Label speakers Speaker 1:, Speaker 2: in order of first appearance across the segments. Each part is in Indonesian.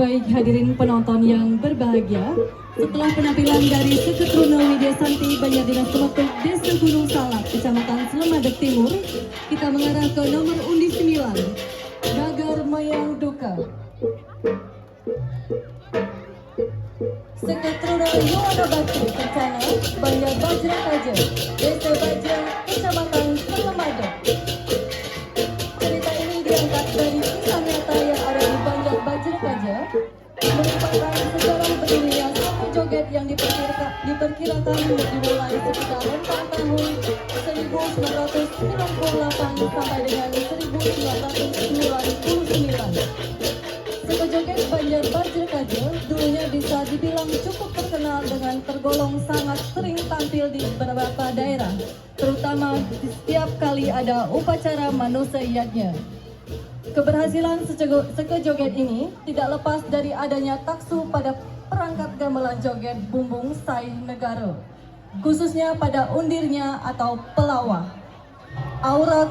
Speaker 1: Baik hadirin penonton yang berbahagia, setelah penampilan dari Seketruna Widya Santi Banjar Dinas Kelotok Desa Gunung Salak, Kecamatan Slemadeg Timur, kita mengarah ke nomor undi 9, Gagar Mayang Duka. Seketruna Yowana Bakti Kencana Banjar Bajra Kaja, Desa Bajra, Kecamatan Slemadeg. Cerita ini diangkat dari kisah nyata yang ada di Banjar Bajra Kaja, merupakan sejarah berdirinya suku joget yang diperkirakan dimulai sekitar rentang tahun 1998 sampai dengan 1999. Suku joget Banjar Bajra Kaja dulunya bisa dibilang cukup terkenal dengan tergolong sangat sering tampil di beberapa daerah, terutama di setiap kali ada upacara manusianya. Keberhasilan sekejoget ini tidak lepas dari adanya taksu pada perangkat gamelan joget bumbung sai negara, khususnya pada undirnya atau pelawah. Aura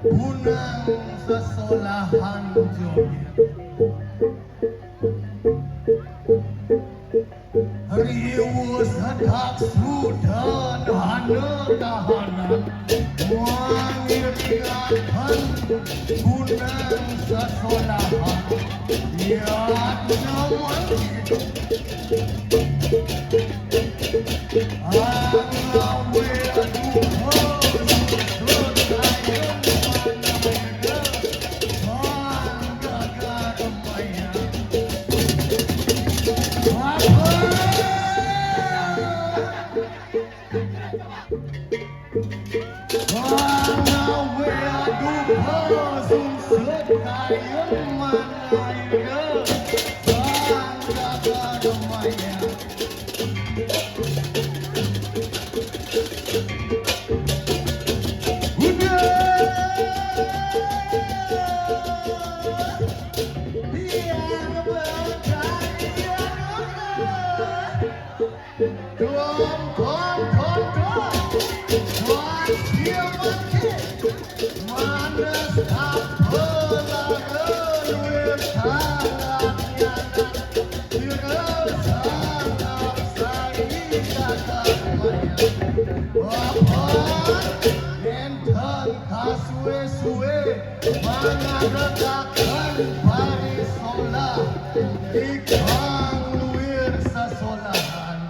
Speaker 2: Unang sesolahan joget riweuh sadak sudan hana kahanan mangiriahan unang sesolahan ya naman angawe suwe-suwe mangadakan parisola ikang luir sasolahan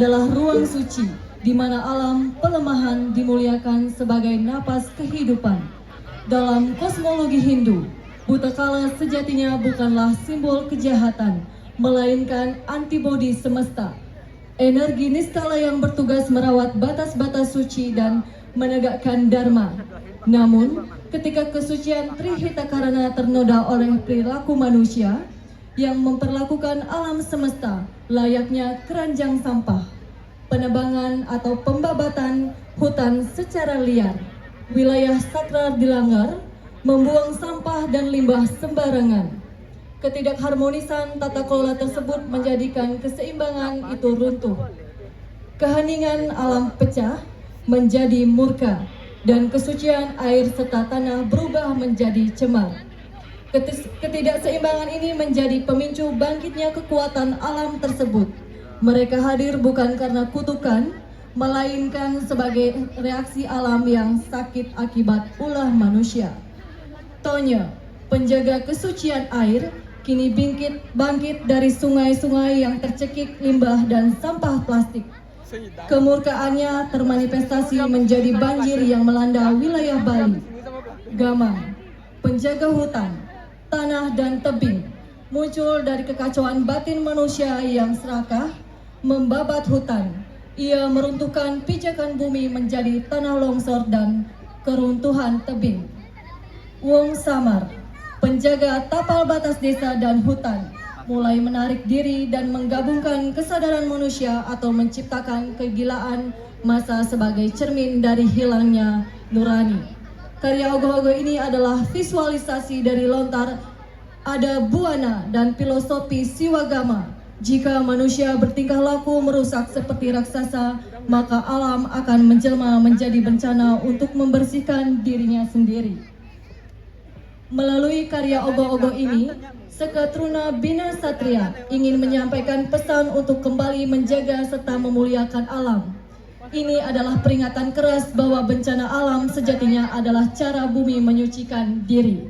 Speaker 1: adalah ruang suci di mana alam pelemahan dimuliakan sebagai napas kehidupan. Dalam kosmologi Hindu, buta kala sejatinya bukanlah simbol kejahatan, melainkan antibodi semesta. Energi niskala yang bertugas merawat batas-batas suci dan menegakkan dharma. Namun, ketika kesucian Trihitakarana ternoda oleh perilaku manusia yang memperlakukan alam semesta layaknya keranjang sampah, penebangan atau pembabatan hutan secara liar, wilayah sakral dilanggar, membuang sampah dan limbah sembarangan. Ketidakharmonisan tata kelola tersebut menjadikan keseimbangan itu runtuh. Keheningan alam pecah menjadi murka dan kesucian air serta tanah berubah menjadi cemar. Ketidakseimbangan ini menjadi pemicu bangkitnya kekuatan alam tersebut. Mereka hadir bukan karena kutukan, melainkan sebagai reaksi alam yang sakit akibat ulah manusia. Tonya, penjaga kesucian air, kini bangkit dari sungai-sungai yang tercekik limbah dan sampah plastik. Kemurkaannya termanifestasi menjadi banjir yang melanda wilayah Bali. Gamang, penjaga hutan, tanah dan tebing, muncul dari kekacauan batin manusia yang serakah, membabat hutan. Ia meruntuhkan pijakan bumi menjadi tanah longsor dan keruntuhan tebing. Wong Samar, penjaga tapal batas desa dan hutan, mulai menarik diri dan menggabungkan kesadaran manusia atau menciptakan kegilaan massa sebagai cermin dari hilangnya nurani. Karya ogoh-ogoh ini adalah visualisasi dari lontar ada buana dan filosofi siwagama. Jika manusia bertingkah laku merusak seperti raksasa, maka alam akan menjelma menjadi bencana untuk membersihkan dirinya sendiri. Melalui karya ogoh-ogoh ini, Seketruna Bina Satria ingin menyampaikan pesan untuk kembali menjaga serta memuliakan alam. Ini adalah peringatan keras bahwa bencana alam sejatinya adalah cara bumi menyucikan diri.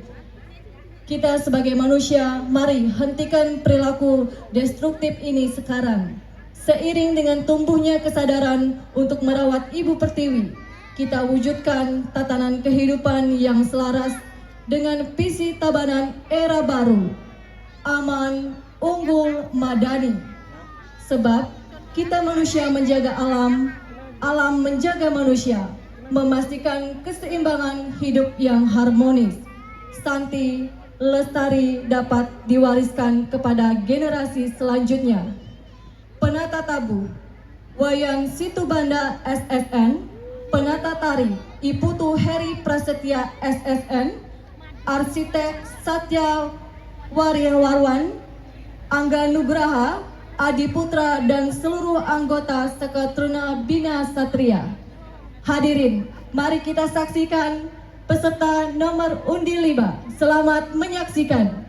Speaker 1: Kita sebagai manusia, mari hentikan perilaku destruktif ini sekarang. Seiring dengan tumbuhnya kesadaran untuk merawat Ibu Pertiwi, kita wujudkan tatanan kehidupan yang selaras dengan visi Tabanan era baru, aman, unggul, madani. Sebab kita manusia menjaga alam, alam menjaga manusia, memastikan keseimbangan hidup yang harmonis, santi, lestari dapat diwariskan kepada generasi selanjutnya. Penata tabu, Wayan Situbanda SSN, penata tari Iputu Heri Prasetya SSN, arsitek Satya Waryawarwan, Angga Nugraha, Adi Putra dan seluruh anggota Seketruna Bina Satria. Hadirin, mari kita saksikan peserta nomor undi 5. Selamat menyaksikan.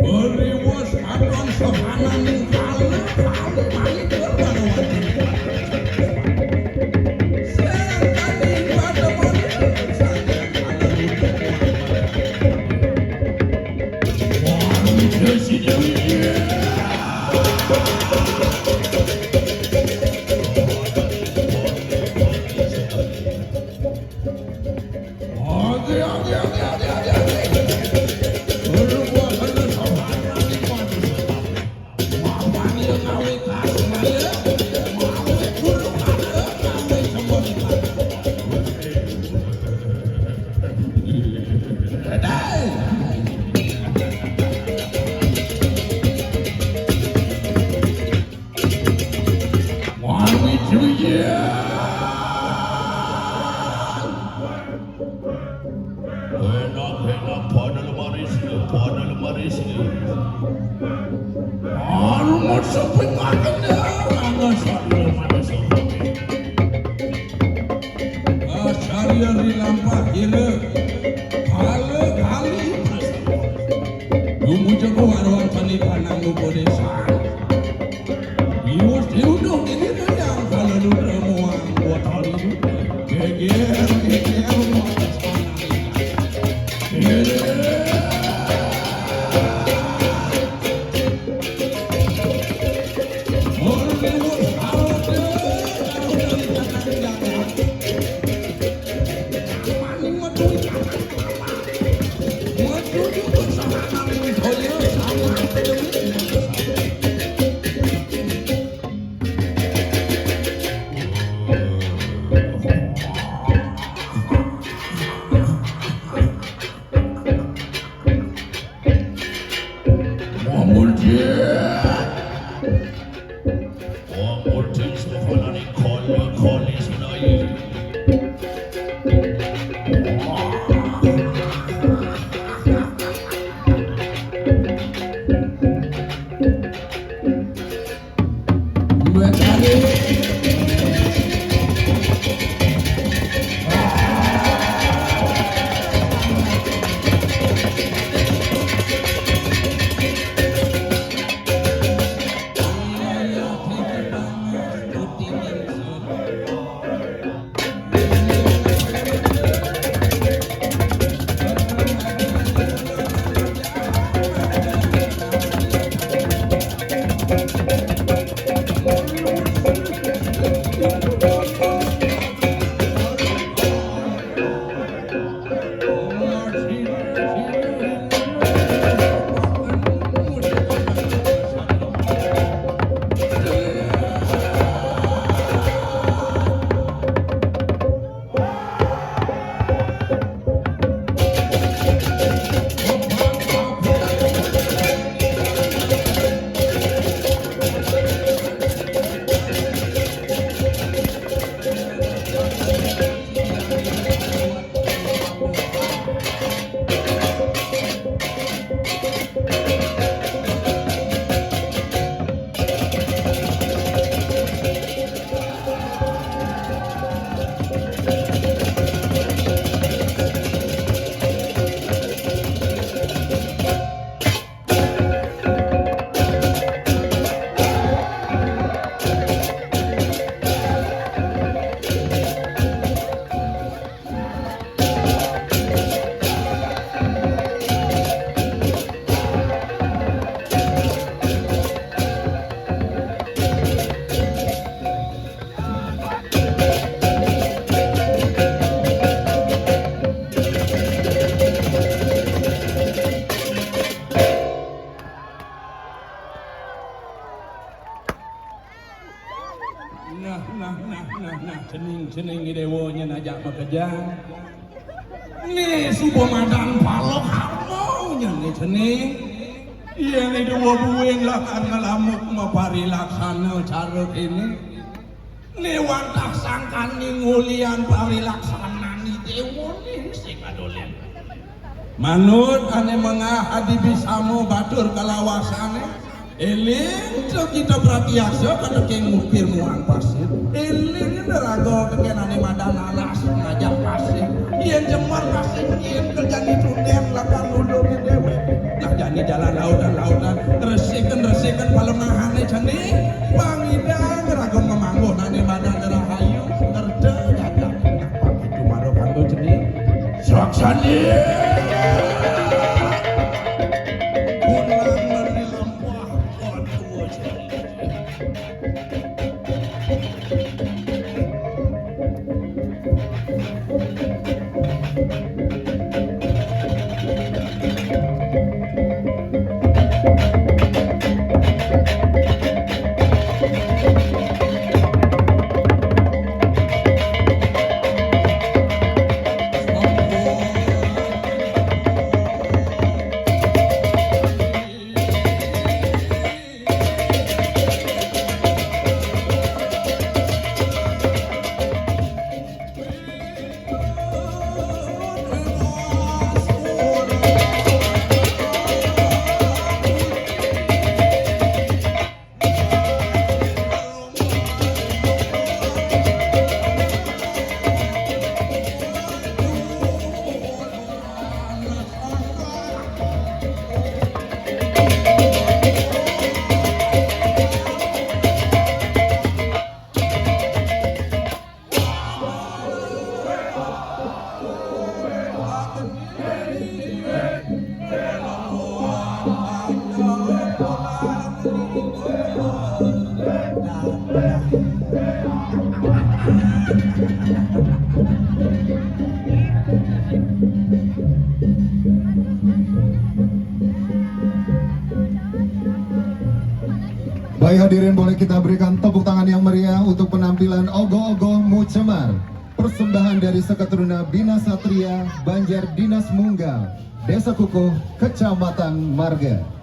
Speaker 3: Beri was akan sepanan kali Enak pada lemari sini. Alamat sampai makanya nggak sadar mana sampai. Saya rilampah gila. Kali. Lumu jago arwah panikan nanggu bodesan. Iwas diuduk ini yang kalau lu remuang buat hal itu. Geger muat cening dewonya najak bekerja nih subuh madang palok hamaunya nih cening iya nih dua bueng lah karena lamuk mapari laksana cara ini nih wantah sangkan nih ngulian pari laksana nih dewo nih sing adolen manut ane mengahadi bisamu batur kalawasane eling so kita beratiasa pada keng mukir muang pasir eling derago kekenane madan alas ngajak pasir yen jemar pasir yen kerjani tunen lakan lulu di dewe nah jani jalan lautan resikeun palemahane cani pangidang derago memanggo nane madan derahayu terde jaga apa itu maro kanggo ceni saksani
Speaker 4: Baik hadirin, boleh kita berikan tepuk tangan yang meriah untuk penampilan Ogo-Ogo Mucemar, persembahan dari Seketuruna Bina Satria Banjar Dinas Munggal, Desa Kukuh, Kecamatan Marga.